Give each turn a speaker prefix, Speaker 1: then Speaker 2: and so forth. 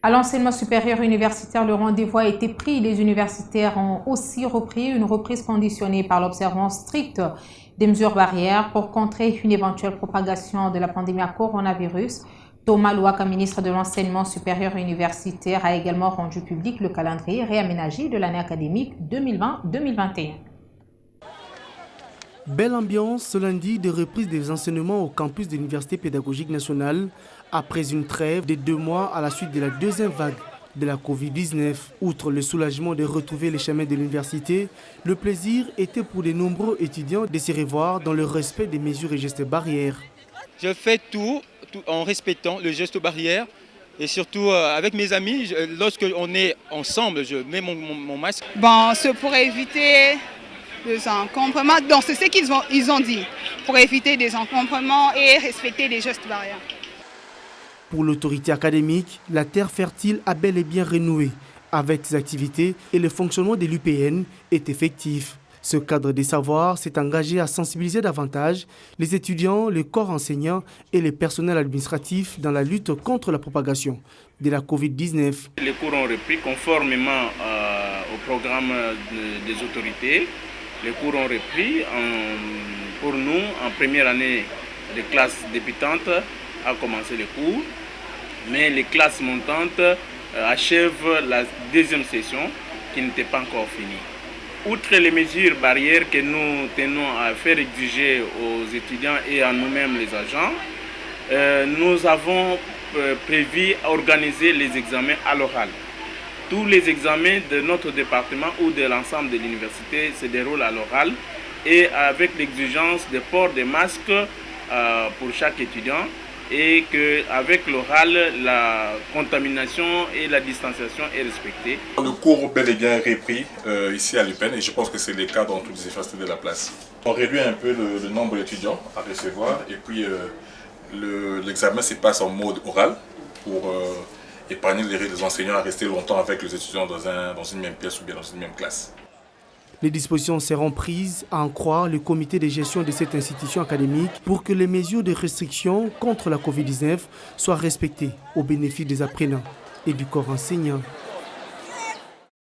Speaker 1: À l'enseignement supérieur universitaire, le rendez-vous a été pris. Les universitaires ont aussi repris une reprise conditionnée par l'observance stricte des mesures barrières pour contrer une éventuelle propagation de la pandémie à coronavirus. Thomas Louaka, ministre de l'Enseignement supérieur universitaire, a également rendu public le calendrier réaménagé de l'année académique 2020-2021.
Speaker 2: Belle ambiance ce lundi de reprise des enseignements au campus de l'Université pédagogique nationale après une trêve de 2 mois à la suite de la deuxième vague de la Covid-19. Outre le soulagement de retrouver les chemins de l'université, le plaisir était pour de nombreux étudiants de se revoir dans le respect des mesures et gestes barrières.
Speaker 3: Je fais tout en respectant le geste barrière et surtout avec mes amis, lorsqu'on est ensemble, je mets mon masque.
Speaker 4: Bon, c'est pour éviter des encombrements, donc c'est ce qu'ils ont dit, pour éviter des encombrements et respecter les gestes barrières.
Speaker 2: Pour l'autorité académique, la terre fertile a bel et bien renoué avec ses activités et le fonctionnement de l'UPN est effectif. Ce cadre des savoirs s'est engagé à sensibiliser davantage les étudiants, le corps enseignant et les personnels administratifs dans la lutte contre la propagation de la Covid-19.
Speaker 5: Les cours ont repris conformément au programme des autorités. Les cours ont repris. Pour nous, en première année de classe débutante, a commencé les cours. Mais les classes montantes achèvent la deuxième session qui n'était pas encore finie. Outre les mesures barrières que nous tenons à faire exiger aux étudiants et à nous-mêmes les agents, nous avons prévu organiser les examens à l'oral. Tous les examens de notre département ou de l'ensemble de l'université se déroulent à l'oral et avec l'exigence de port des masques pour chaque étudiant et qu'avec l'oral, la contamination et la distanciation est respectée.
Speaker 6: Le cours bel et bien repris ici à l'UPN et je pense que c'est le cas dans toutes les universités de la place. On réduit un peu le nombre d'étudiants à recevoir et puis l'examen se passe en mode oral pour épargner les enseignants à rester longtemps avec les étudiants dans une même pièce ou bien dans une même classe.
Speaker 2: Les dispositions seront prises à en croire le comité de gestion de cette institution académique pour que les mesures de restriction contre la Covid-19 soient respectées au bénéfice des apprenants et du corps enseignant.